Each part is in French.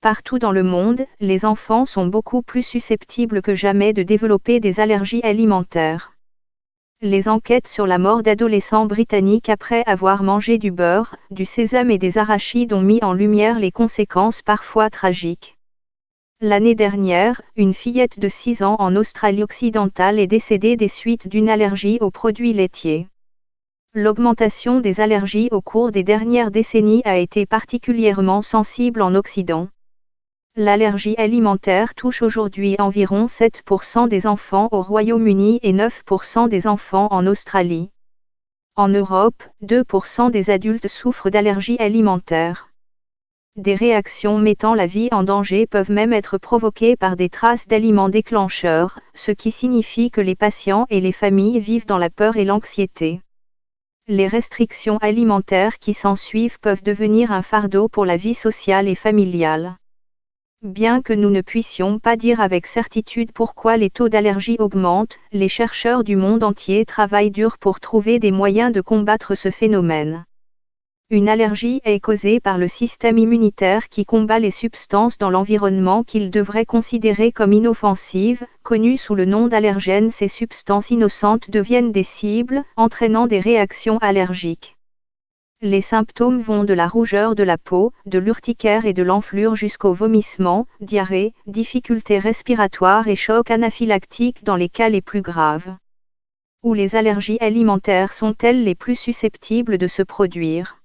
Partout dans le monde, les enfants sont beaucoup plus susceptibles que jamais de développer des allergies alimentaires. Les enquêtes sur la mort d'adolescents britanniques après avoir mangé du beurre, du sésame et des arachides ont mis en lumière les conséquences parfois tragiques. L'année dernière, une fillette de 6 ans en Australie occidentale est décédée des suites d'une allergie aux produits laitiers. L'augmentation des allergies au cours des dernières décennies a été particulièrement sensible en Occident. L'allergie alimentaire touche aujourd'hui environ 7% des enfants au Royaume-Uni et 9% des enfants en Australie. En Europe, 2% des adultes souffrent d'allergies alimentaires. Des réactions mettant la vie en danger peuvent même être provoquées par des traces d'aliments déclencheurs, ce qui signifie que les patients et les familles vivent dans la peur et l'anxiété. Les restrictions alimentaires qui s'ensuivent peuvent devenir un fardeau pour la vie sociale et familiale. Bien que nous ne puissions pas dire avec certitude pourquoi les taux d'allergie augmentent, les chercheurs du monde entier travaillent dur pour trouver des moyens de combattre ce phénomène. Une allergie est causée par le système immunitaire qui combat les substances dans l'environnement qu'il devrait considérer comme inoffensives, connues sous le nom d'allergènes. Ces substances innocentes deviennent des cibles, entraînant des réactions allergiques. Les symptômes vont de la rougeur de la peau, de l'urticaire et de l'enflure jusqu'au vomissement, diarrhée, difficultés respiratoires et choc anaphylactique dans les cas les plus graves. Où les allergies alimentaires sont-elles les plus susceptibles de se produire ?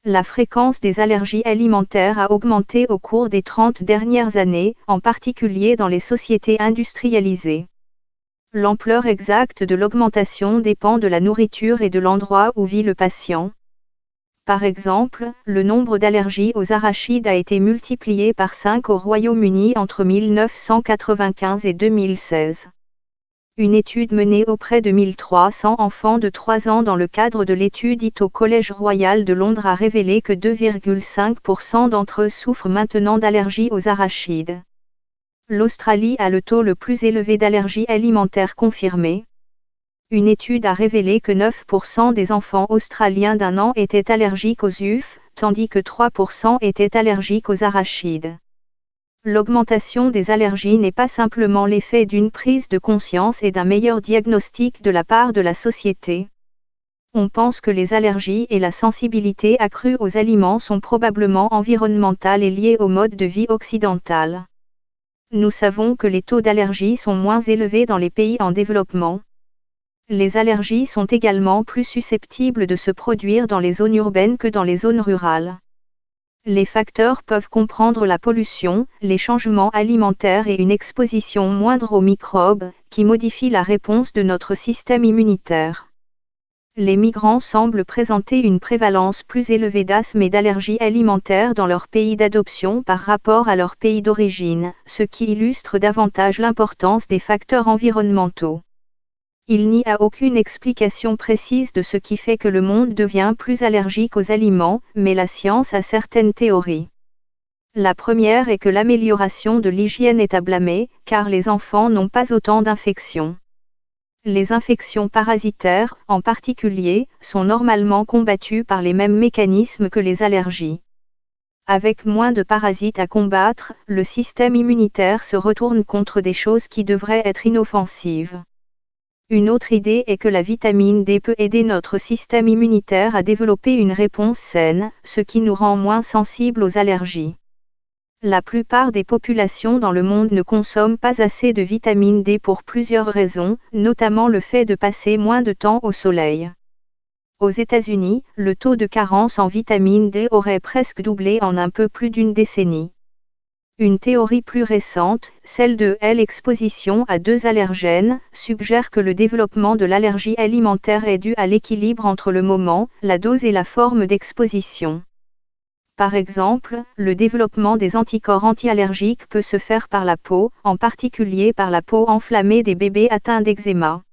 La fréquence des allergies alimentaires a augmenté au cours des 30 dernières années, en particulier dans les sociétés industrialisées. L'ampleur exacte de l'augmentation dépend de la nourriture et de l'endroit où vit le patient. Par exemple, le nombre d'allergies aux arachides a été multiplié par 5 au Royaume-Uni entre 1995 et 2016. Une étude menée auprès de 1300 enfants de 3 ans dans le cadre de l'étude IT au Collège Royal de Londres a révélé que 2,5% d'entre eux souffrent maintenant d'allergies aux arachides. L'Australie a le taux le plus élevé d'allergies alimentaires confirmées. Une étude a révélé que 9% des enfants australiens d'1 an étaient allergiques aux ufs, tandis que 3% étaient allergiques aux arachides. L'augmentation des allergies n'est pas simplement l'effet d'une prise de conscience et d'un meilleur diagnostic de la part de la société. On pense que les allergies et la sensibilité accrue aux aliments sont probablement environnementales et liées au mode de vie occidental. Nous savons que les taux d'allergie sont moins élevés dans les pays en développement. Les allergies sont également plus susceptibles de se produire dans les zones urbaines que dans les zones rurales. Les facteurs peuvent comprendre la pollution, les changements alimentaires et une exposition moindre aux microbes, qui modifient la réponse de notre système immunitaire. Les migrants semblent présenter une prévalence plus élevée d'asthme et d'allergies alimentaires dans leur pays d'adoption par rapport à leur pays d'origine, ce qui illustre davantage l'importance des facteurs environnementaux. Il n'y a aucune explication précise de ce qui fait que le monde devient plus allergique aux aliments, mais la science a certaines théories. La première est que l'amélioration de l'hygiène est à blâmer, car les enfants n'ont pas autant d'infections. Les infections parasitaires, en particulier, sont normalement combattues par les mêmes mécanismes que les allergies. Avec moins de parasites à combattre, le système immunitaire se retourne contre des choses qui devraient être inoffensives. Une autre idée est que la vitamine D peut aider notre système immunitaire à développer une réponse saine, ce qui nous rend moins sensibles aux allergies. La plupart des populations dans le monde ne consomment pas assez de vitamine D pour plusieurs raisons, notamment le fait de passer moins de temps au soleil. Aux États-Unis, le taux de carence en vitamine D aurait presque doublé en un peu plus d'une décennie. Une théorie plus récente, celle de l'exposition à 2 allergènes, suggère que le développement de l'allergie alimentaire est dû à l'équilibre entre le moment, la dose et la forme d'exposition. Par exemple, le développement des anticorps anti-allergiques peut se faire par la peau, en particulier par la peau enflammée des bébés atteints d'eczéma.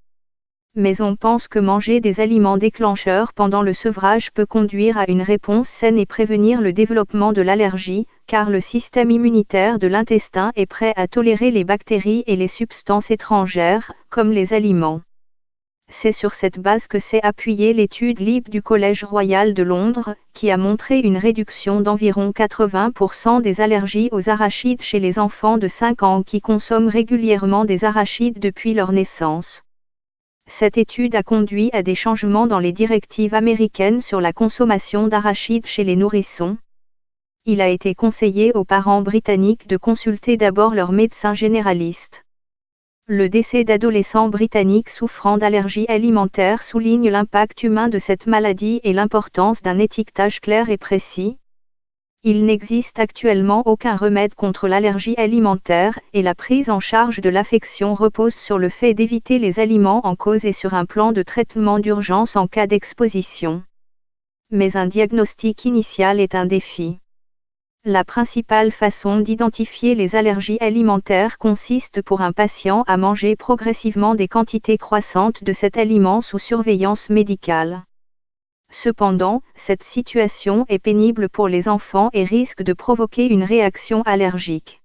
Mais on pense que manger des aliments déclencheurs pendant le sevrage peut conduire à une réponse saine et prévenir le développement de l'allergie, car le système immunitaire de l'intestin est prêt à tolérer les bactéries et les substances étrangères, comme les aliments. C'est sur cette base que s'est appuyée l'étude LIB du Collège royal de Londres, qui a montré une réduction d'environ 80% des allergies aux arachides chez les enfants de 5 ans qui consomment régulièrement des arachides depuis leur naissance. Cette étude a conduit à des changements dans les directives américaines sur la consommation d'arachides chez les nourrissons. Il a été conseillé aux parents britanniques de consulter d'abord leur médecin généraliste. Le décès d'adolescents britanniques souffrant d'allergies alimentaires souligne l'impact humain de cette maladie et l'importance d'un étiquetage clair et précis. Il n'existe actuellement aucun remède contre l'allergie alimentaire, et la prise en charge de l'affection repose sur le fait d'éviter les aliments en cause et sur un plan de traitement d'urgence en cas d'exposition. Mais un diagnostic initial est un défi. La principale façon d'identifier les allergies alimentaires consiste pour un patient à manger progressivement des quantités croissantes de cet aliment sous surveillance médicale. Cependant, cette situation est pénible pour les enfants et risque de provoquer une réaction allergique.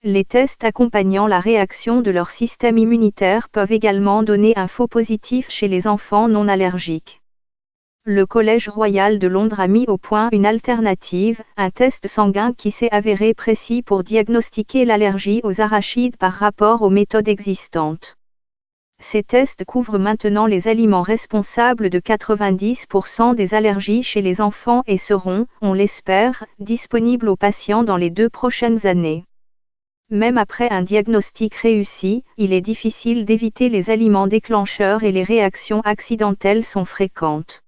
Les tests accompagnant la réaction de leur système immunitaire peuvent également donner un faux positif chez les enfants non allergiques. Le Collège royal de Londres a mis au point une alternative, un test sanguin qui s'est avéré précis pour diagnostiquer l'allergie aux arachides par rapport aux méthodes existantes. Ces tests couvrent maintenant les aliments responsables de 90% des allergies chez les enfants et seront, on l'espère, disponibles aux patients dans les 2 prochaines années. Même après un diagnostic réussi, il est difficile d'éviter les aliments déclencheurs et les réactions accidentelles sont fréquentes.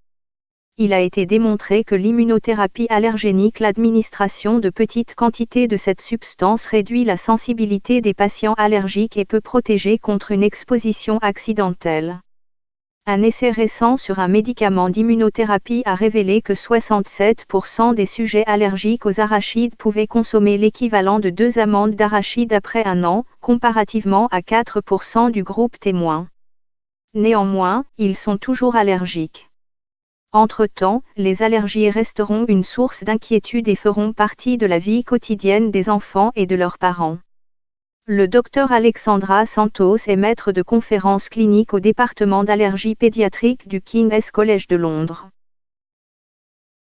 Il a été démontré que l'immunothérapie allergénique, l'administration de petites quantités de cette substance réduit la sensibilité des patients allergiques et peut protéger contre une exposition accidentelle. Un essai récent sur un médicament d'immunothérapie a révélé que 67% des sujets allergiques aux arachides pouvaient consommer l'équivalent de 2 amandes d'arachides après 1 an, comparativement à 4% du groupe témoin. Néanmoins, ils sont toujours allergiques. Entre-temps, les allergies resteront une source d'inquiétude et feront partie de la vie quotidienne des enfants et de leurs parents. Le Dr Alexandra Santos est maître de conférences cliniques au département d'allergie pédiatrique du King's College de Londres.